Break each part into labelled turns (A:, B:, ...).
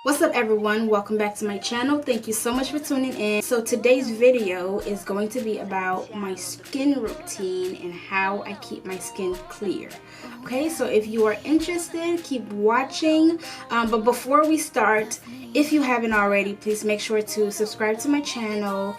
A: What's up everyone, welcome back to my channel. Thank you so much for tuning in. So today's video is going to be about my skin routine and how I keep my skin clear. Okay, so if you are interested, keep watching. But before we start, if you haven't already, please make sure to subscribe to my channel,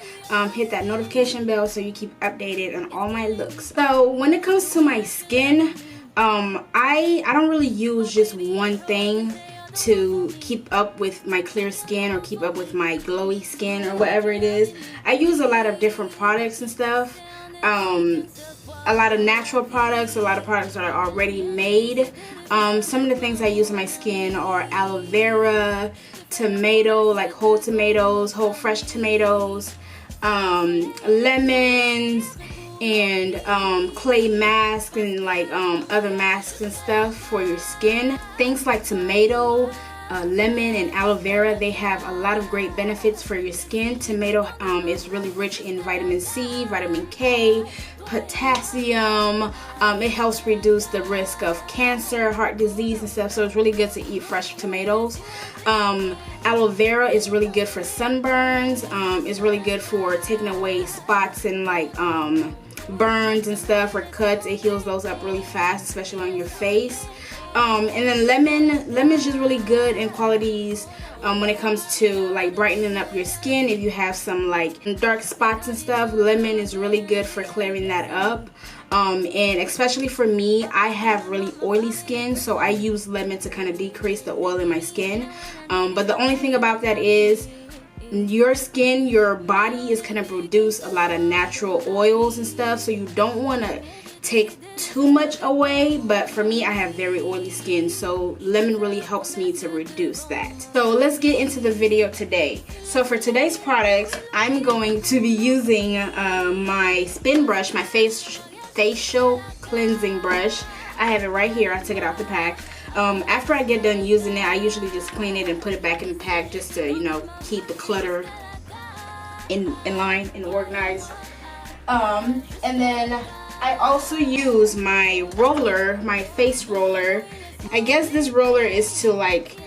A: hit that notification bell so you keep updated on all my looks. So when it comes to my skin, I don't really use just one thing to keep up with my clear skin or keep up with my glowy skin or whatever it is. I use a lot of different products and stuff, a lot of natural products, a lot of products that are already made. Some of the things I use on my skin are aloe vera, tomato, like whole tomatoes, whole fresh tomatoes, lemons, and clay mask and like other masks and stuff for your skin. Things like tomato, lemon, and aloe vera, they have a lot of great benefits for your skin. Tomato is really rich in vitamin C, vitamin K, potassium. It helps reduce the risk of cancer, heart disease and stuff, so it's really good to eat fresh tomatoes. Aloe vera is really good for sunburns. It's really good for taking away spots and like burns and stuff or cuts. It heals those up really fast, especially on your face. And then lemon's just really good in qualities when it comes to like brightening up your skin. If you have some like dark spots and stuff, lemon is really good for clearing that up. And especially for me, I have really oily skin, so I use lemon to kind of decrease the oil in my skin. But the only thing about that is your skin, your body is going to produce a lot of natural oils and stuff, so you don't want to take too much away. But for me, I have very oily skin, so lemon really helps me to reduce that. So let's get into the video today. So for today's products, I'm going to be using my spin brush, my facial cleansing brush. I have it right here. I took it out the pack. After I get done using it, I usually just clean it and put it back in the pack just to, you know, keep the clutter in line and organized. And then I also use my roller, my face roller. I guess this roller is to like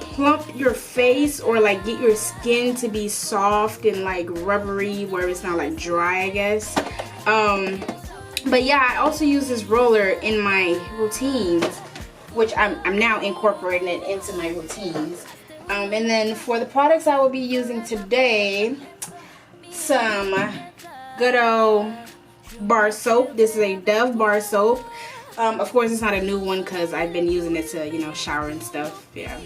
A: plump your face or like get your skin to be soft and like rubbery where it's not like dry, I guess. But yeah, I also use this roller in my routines, which I'm now incorporating it into my routines. And then for the products I will be using today, some good old bar soap. This is a Dove bar soap. Of course, it's not a new one because I've been using it to, you know, shower and stuff. Yeah,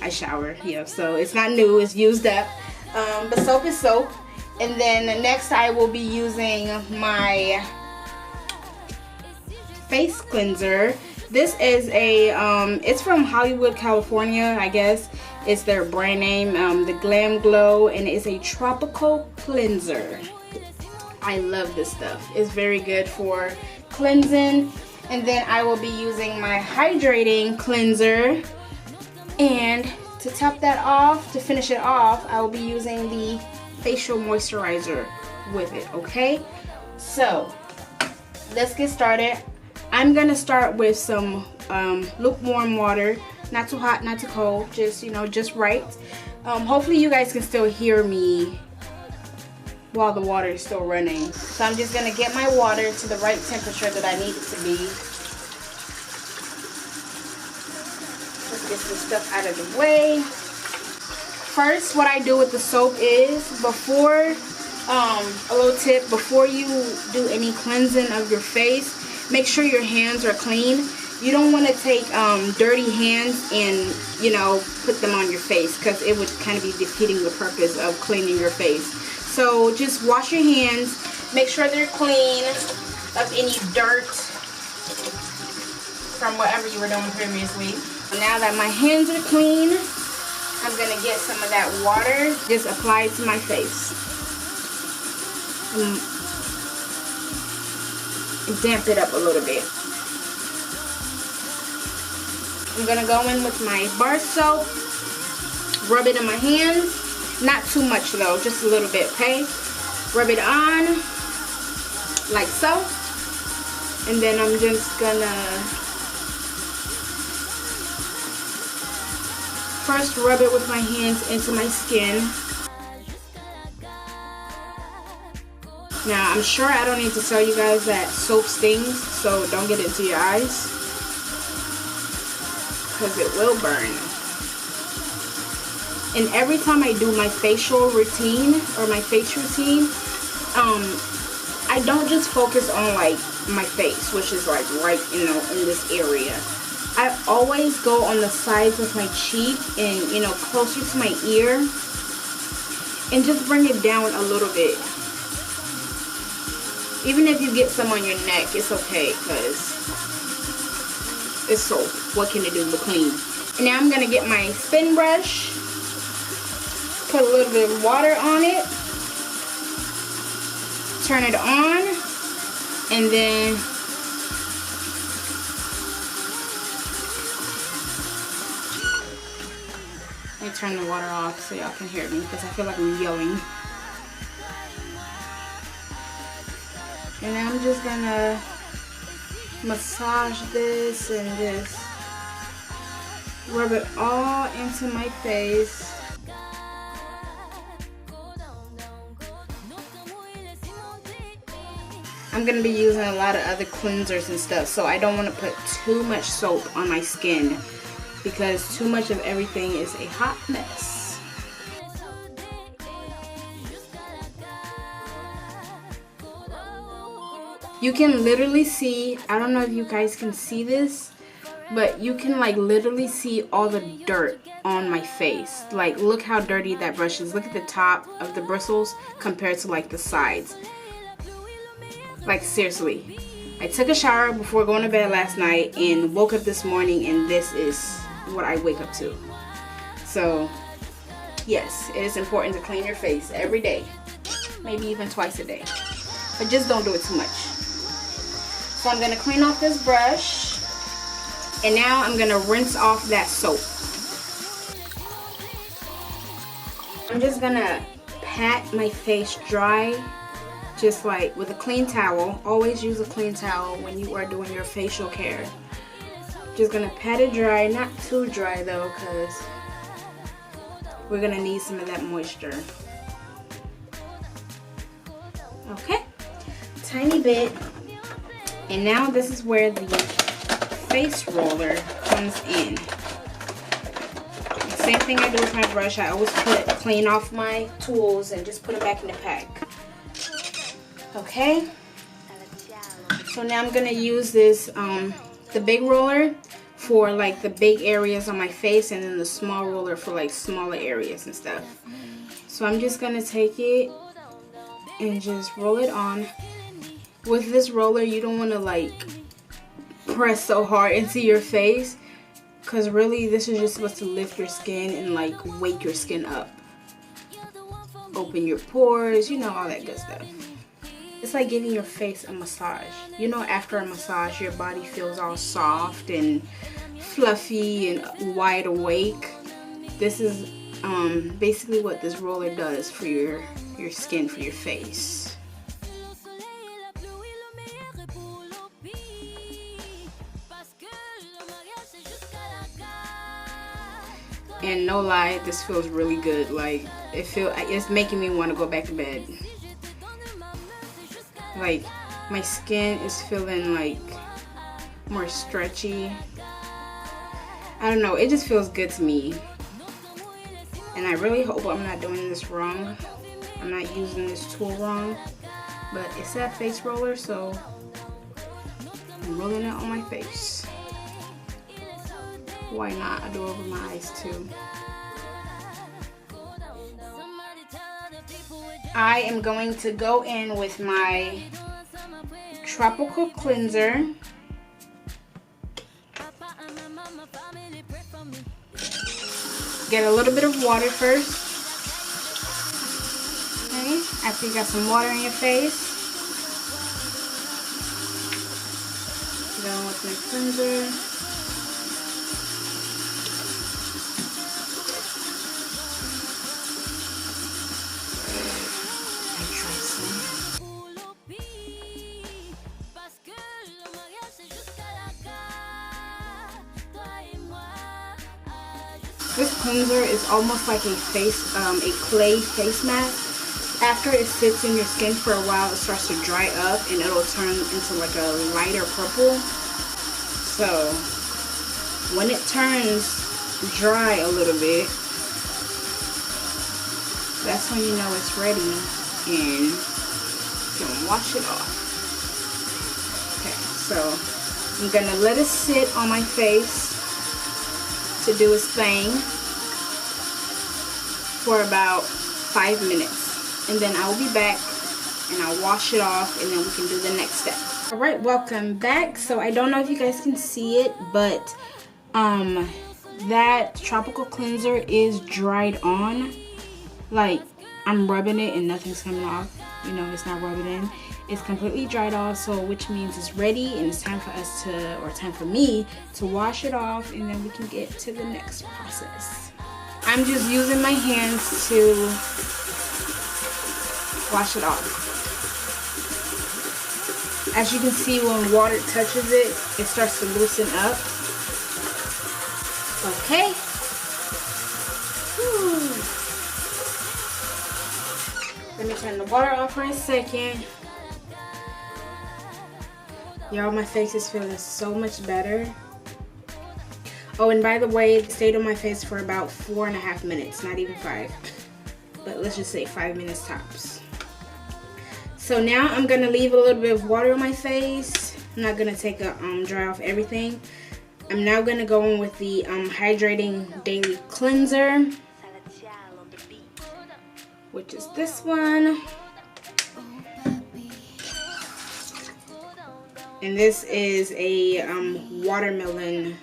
A: I shower, yeah, so it's not new, it's used up. But soap is soap. And then next I will be using my face cleanser. This is a it's from Hollywood, California, I guess. It's their brand name, the Glam Glow, and it's a tropical cleanser. I love this stuff. It's very good for cleansing. And then I will be using my hydrating cleanser, and to top that off, to finish it off, I will be using the facial moisturizer with it. Okay, so let's get started. I'm gonna start with some lukewarm water, not too hot, not too cold, just, you know, just right. Hopefully you guys can still hear me while the water is still running. So I'm just gonna get my water to the right temperature that I need it to be. Let's get some stuff out of the way. First, what I do with the soap is, before, a little tip, before you do any cleansing of your face, make sure your hands are clean. You don't want to take dirty hands and, you know, put them on your face, because it would kind of be defeating the purpose of cleaning your face. So just wash your hands, make sure they're clean of any dirt from whatever you were doing previously. Now that my hands are clean, I'm going to get some of that water, just apply it to my face. Damp it up a little bit. I'm going to go in with my bar soap, rub it in my hands. Not too much though, just a little bit, okay? Rub it on. like so. And then I'm just gonna first rub it with my hands into my skin. Now, I'm sure I don't need to tell you guys that soap stings, so don't get it into your eyes, because it will burn. And every time I do my facial routine, or my face routine, I don't just focus on like my face, which is like right, you know, in this area. I always go on the sides of my cheek and, you know, closer to my ear, and just bring it down a little bit. Even if you get some on your neck, it's okay, because it's soap. What can it do but clean? And now I'm going to get my spin brush, put a little bit of water on it, turn it on, and then let me turn the water off so y'all can hear me, because I feel like I'm yelling. And I'm just gonna massage this and just rub it all into my face. I'm gonna be using a lot of other cleansers and stuff, so I don't want to put too much soap on my skin, because too much of everything is a hot mess. You can literally see, I don't know if you guys can see this, but you can like literally see all the dirt on my face. Like, look how dirty that brush is. Look at the top of the bristles compared to like the sides. Like, seriously. I took a shower before going to bed last night and woke up this morning, and this is what I wake up to. So, yes, it is important to clean your face every day. Maybe even twice a day. But just don't do it too much. So I'm going to clean off this brush, and now I'm going to rinse off that soap. I'm just going to pat my face dry, just like with a clean towel. Always use a clean towel when you are doing your facial care. Just going to pat it dry, not too dry though, because we're going to need some of that moisture. Okay, tiny bit. And now this is where the face roller comes in. Same thing I do with my brush. I always clean off my tools and just put them back in the pack. Okay. So now I'm gonna use this, the big roller for like the big areas on my face, and then the small roller for like smaller areas and stuff. So I'm just gonna take it and just roll it on. With this roller, you don't want to like press so hard into your face, because really this is just supposed to lift your skin and like wake your skin up, open your pores, you know, all that good stuff. It's like giving your face a massage. You know, after a massage your body feels all soft and fluffy and wide awake. This is basically what this roller does for your skin, for your face. And no lie, this feels really good. Like, it's making me want to go back to bed. Like, my skin is feeling like more stretchy. I don't know, it just feels good to me. And I really hope I'm not doing this wrong. I'm not using this tool wrong. But it's that face roller, so I'm rolling it on my face. Why not? I do it over my eyes too. I am going to go in with my tropical cleanser. Get a little bit of water first. Okay, after you got some water in your face, go with my cleanser. This cleanser is almost like a clay face mask. After it sits in your skin for a while, it starts to dry up and it'll turn into like a lighter purple. So when it turns dry a little bit, that's when you know it's ready and you can wash it off. Okay, so I'm gonna let it sit on my face to do its thing for about 5 minutes. And then I'll be back and I'll wash it off and then we can do the next step. Alright, welcome back. So I don't know if you guys can see it, but that tropical cleanser is dried on. Like, I'm rubbing it and nothing's coming off. You know, it's not rubbing in. It's completely dried off, so which means it's ready and it's time for us to, or time for me to wash it off, and then we can get to the next process. I'm just using my hands to wash it off. As you can see, when water touches it, it starts to loosen up. Okay. Whew. Let me turn the water off for a second. Y'all, my face is feeling so much better. Oh, and by the way, it stayed on my face for about 4.5 minutes, not even 5. But let's just say 5 minutes tops. So now I'm gonna leave a little bit of water on my face. I'm not gonna take a dry off everything. I'm now gonna go in with the hydrating daily cleanser, which is this one. And this is a watermelon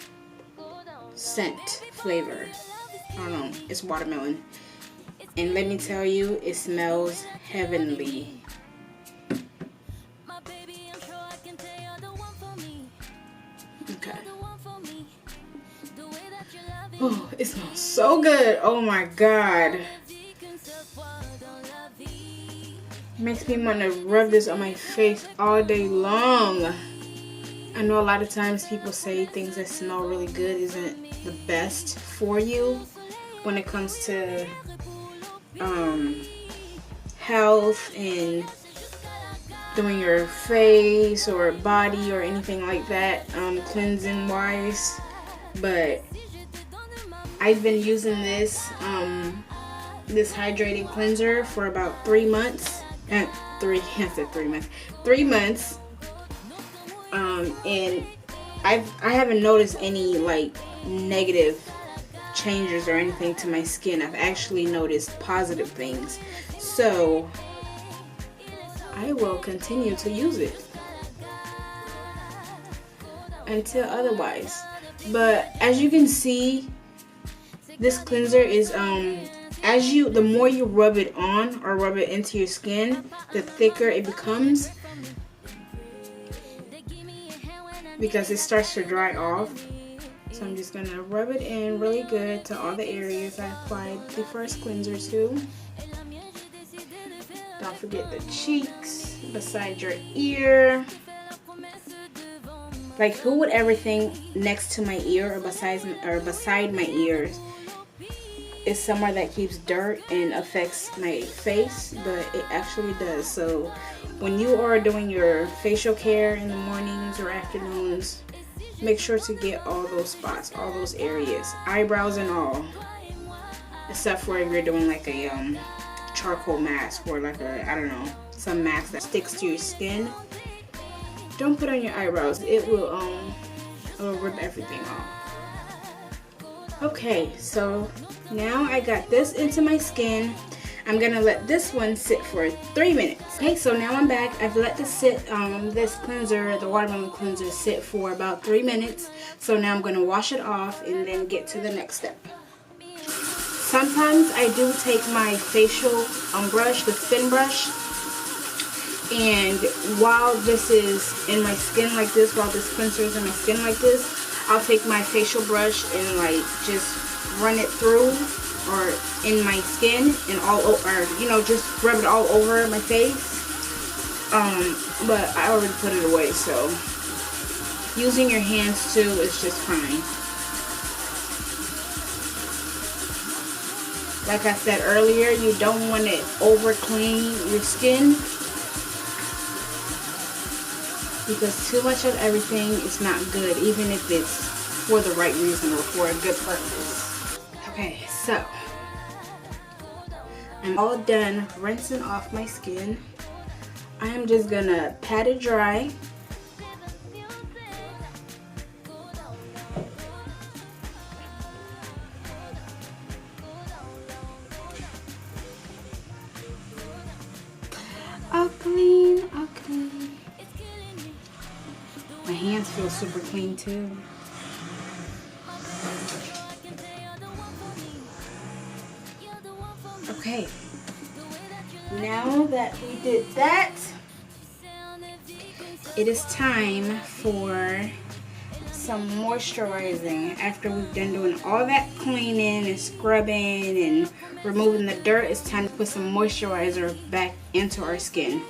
A: scent flavor. I don't know, it's watermelon. And let me tell you, it smells heavenly. Okay. Oh, it smells so good. Oh my God. Makes me want to rub this on my face all day long. I know a lot of times people say things that smell really good isn't the best for you when it comes to health and doing your face or body or anything like that, cleansing wise. But I've been using this this hydrating cleanser for about 3 months. 3 months. And I haven't noticed any like negative changes or anything to my skin. I've actually noticed positive things. So I will continue to use it until otherwise. But as you can see, this cleanser is the more you rub it on or rub it into your skin, the thicker it becomes, because it starts to dry off. So I'm just gonna rub it in really good to all the areas I applied the first cleanser to. Don't forget the cheeks, beside your ear. Like, who would ever think next to my ear or beside my ears is somewhere that keeps dirt and affects my face? But it actually does. So when you are doing your facial care in the mornings or afternoons, make sure to get all those spots, all those areas, eyebrows and all, except for if you're doing like a charcoal mask or like a, I don't know, some mask that sticks to your skin. Don't put on your eyebrows. It will rip everything off. Okay, so now I got this into my skin. I'm gonna let this one sit for 3 minutes. Okay, so now I'm back. I've let this sit, this cleanser, the watermelon cleanser, sit for about 3 minutes. So now I'm gonna wash it off and then get to the next step. Sometimes I do take my facial brush, the thin brush, and while this is in my skin like this, while this cleanser is in my skin like this, I'll take my facial brush and like just run it through or in my skin and all over, you know, just rub it all over my face. But I already put it away, so using your hands too is just fine. Like I said earlier, you don't want to over clean your skin, because too much of everything is not good, even if it's for the right reason or for a good purpose. Okay, so I'm all done rinsing off my skin. I am just gonna pat it dry. I'll clean. My hands feel super clean too. Okay, now that we did that, it is time for some moisturizing. After we've done doing all that cleaning and scrubbing and removing the dirt, it's time to put some moisturizer back into our skin.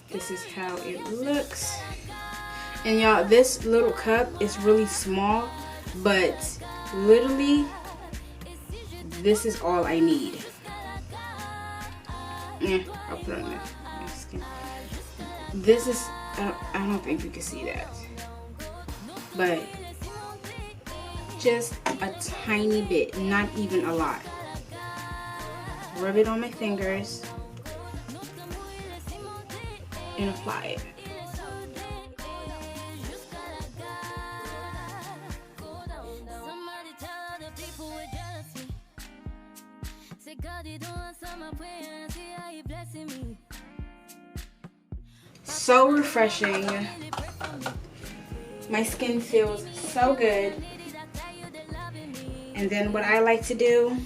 A: This is how it looks. And y'all, this little cup is really small, but literally this is all I need. I'll put it on my skin. This is, I don't think you can see that, but just a tiny bit, not even a lot. Rub it on my fingers and apply it. So refreshing. My skin feels so good. And then what I like to do,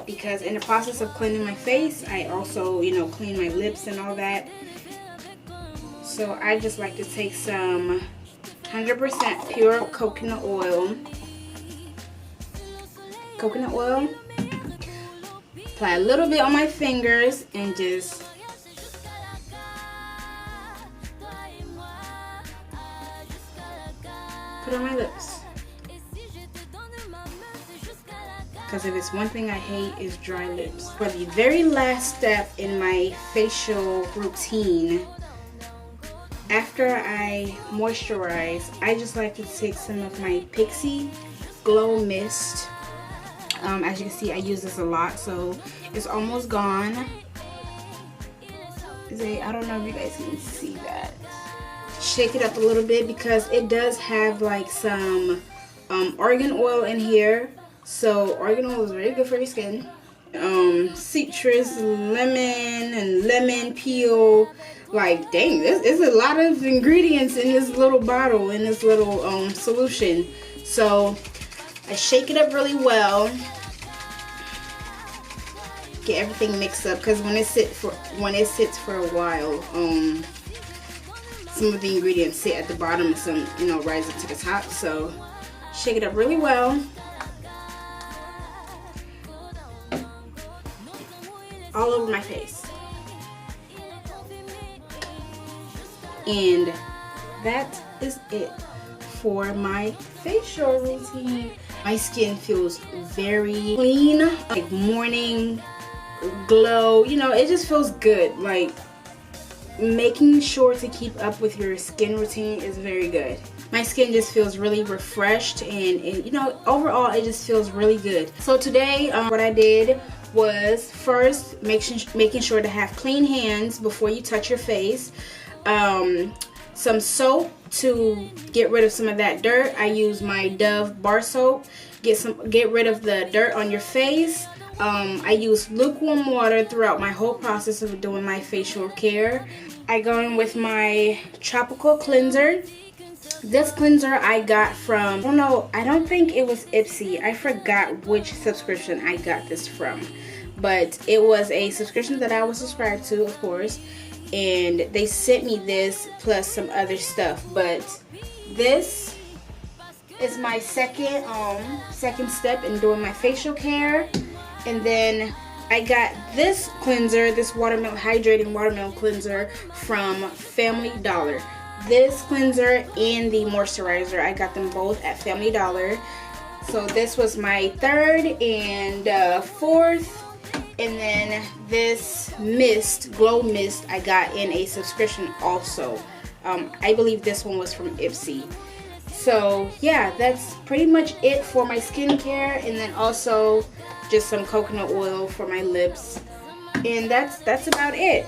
A: because in the process of cleaning my face, I also, clean my lips and all that. So I just like to take some 100% pure coconut oil. Apply a little bit on my fingers and just put on my lips. Because if it's one thing I hate, is dry lips. For the very last step in my facial routine, after I moisturize, I just like to take some of my Pixi Glow Mist. As you can see, I use this a lot, so it's almost gone. I don't know if you guys can see that. Shake it up a little bit because it does have like some argan oil in here. So argan oil is really good for your skin. Citrus, lemon, and lemon peel. Like, dang, there's a lot of ingredients in this little bottle, in this little solution. So I shake it up really well. Get everything mixed up, because when it sits for a while, some of the ingredients sit at the bottom and some, rise up to the top. So shake it up really well. All over my face. And that is it for my facial routine. My skin feels very clean, like morning glow. It just feels good. Like, making sure to keep up with your skin routine is very good. My skin just feels really refreshed, and overall it just feels really good. So today, what I did was first making sure to have clean hands before you touch your face. Some soap to get rid of some of that dirt. I use my Dove bar soap. Get rid of the dirt on your face. I use lukewarm water throughout my whole process of doing my facial care. I go in with my tropical cleanser. This cleanser I got from, I don't think it was Ipsy. I forgot which subscription I got this from. But it was a subscription that I was subscribed to, of course. And they sent me this plus some other stuff. But this is my second step in doing my facial care. And then I got this cleanser, this hydrating watermelon cleanser from Family Dollar. This cleanser and the moisturizer, I got them both at Family Dollar. So this was my third and fourth. And then this mist, glow mist, I got in a subscription also. I believe this one was from Ipsy. So yeah, that's pretty much it for my skincare. And then also just some coconut oil for my lips. And that's about it.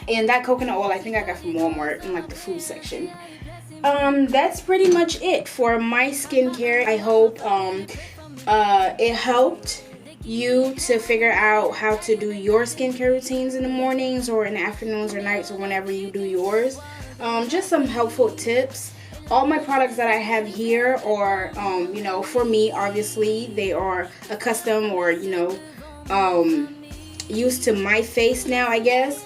A: And that coconut oil I think I got from Walmart in like the food section. That's pretty much it for my skincare. I hope it helped you to figure out how to do your skincare routines in the mornings or in the afternoons or nights or whenever you do yours. Just some helpful tips. All my products that I have here are, you know, for me, obviously, they are a custom or, you know, used to my face now, I guess.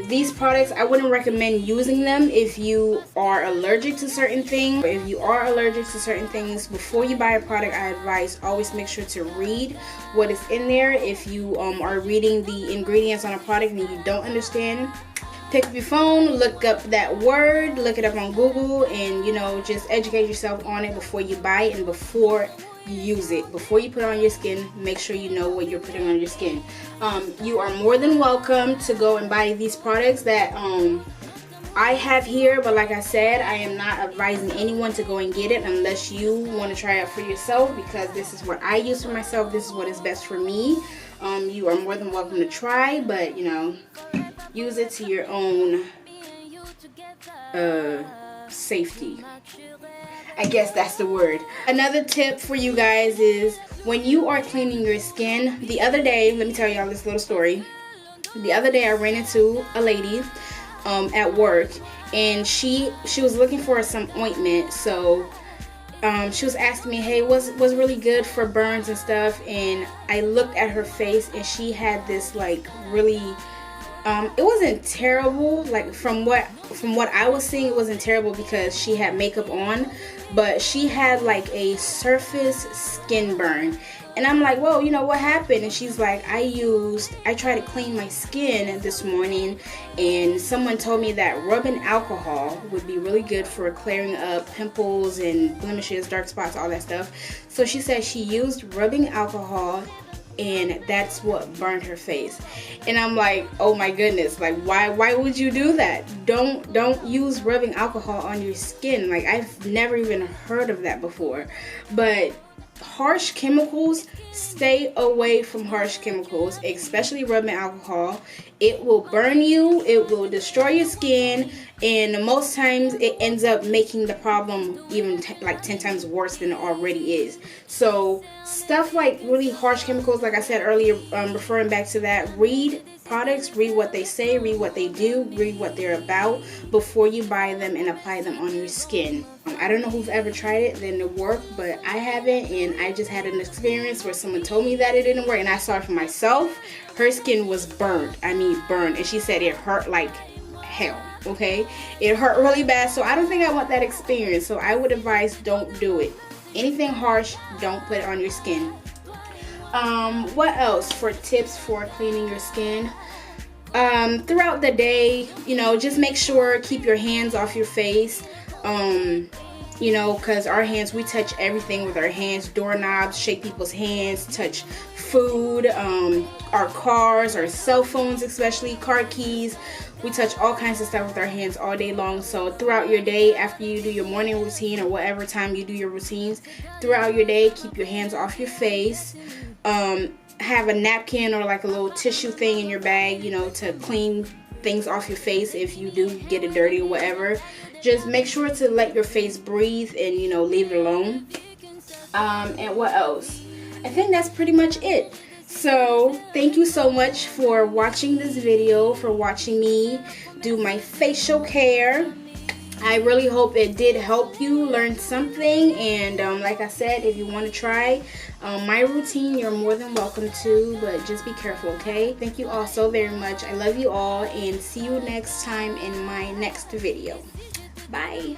A: These products, I wouldn't recommend using them if you are allergic to certain things. If you are allergic to certain things, before you buy a product, I advise always make sure to read what is in there. If you are reading the ingredients on a product and you don't understand, pick up your phone, look up that word, look it up on Google, and, you know, just educate yourself on it before you buy it and before you use it. Before you put it on your skin, make sure you know what you're putting on your skin. You are more than welcome to go and buy these products that I have here, but like I said, I am not advising anyone to go and get it unless you want to try it for yourself, because this is what I use for myself. This is what is best for me. You are more than welcome to try, but, you know, use it to your own safety. I guess that's the word. Another tip for you guys is when you are cleaning your skin. The other day, let me tell y'all this little story. The other day I ran into a lady at work, and she was looking for some ointment. So she was asking me, hey, what's really good for burns and stuff? And I looked at her face, and she had this like really it wasn't terrible, like from what I was seeing, it wasn't terrible because she had makeup on, but she had like a surface skin burn. And I'm like, whoa, you know, what happened? And she's like, I tried to clean my skin this morning, and someone told me that rubbing alcohol would be really good for clearing up pimples and blemishes, dark spots, all that stuff. So she said she used rubbing alcohol, and that's what burned her face. And I'm like, oh my goodness, like why would you do that? Don't use rubbing alcohol on your skin. Like, I've never even heard of that before. But harsh chemicals, stay away from harsh chemicals, especially rubbing alcohol. It will burn you, it will destroy your skin, and most times it ends up making the problem even like 10 times worse than it already is. So stuff like really harsh chemicals, like I said earlier, referring back to that, read products, read what they say, read what they do, read what they're about before you buy them and apply them on your skin. I don't know who's ever tried it, then it worked, but I haven't, and I just had an experience where someone told me that it didn't work, and I saw it for myself. Her skin was burned, burned, and she said it hurt like hell, okay? It hurt really bad, so I don't think I want that experience, so I would advise don't do it. Anything harsh, don't put it on your skin. What else for tips for cleaning your skin? Throughout the day, you know, just make sure, keep your hands off your face. You know, because our hands, we touch everything with our hands. Doorknobs, shake people's hands, touch food, our cars, our cell phones, especially car keys. We touch all kinds of stuff with our hands all day long. So throughout your day, after you do your morning routine or whatever time you do your routines, throughout your day, keep your hands off your face. Have a napkin or like a little tissue thing in your bag, you know, to clean things off your face if you do get it dirty or whatever. Just make sure to let your face breathe and, you know, leave it alone. And what else? I think that's pretty much it. So thank you so much for watching this video, for watching me do my facial care. I really hope it did help you learn something, and like I said, if you want to try my routine, you're more than welcome to, but just be careful, okay? Thank you all so very much. I love you all, and see you next time in my next video. Bye.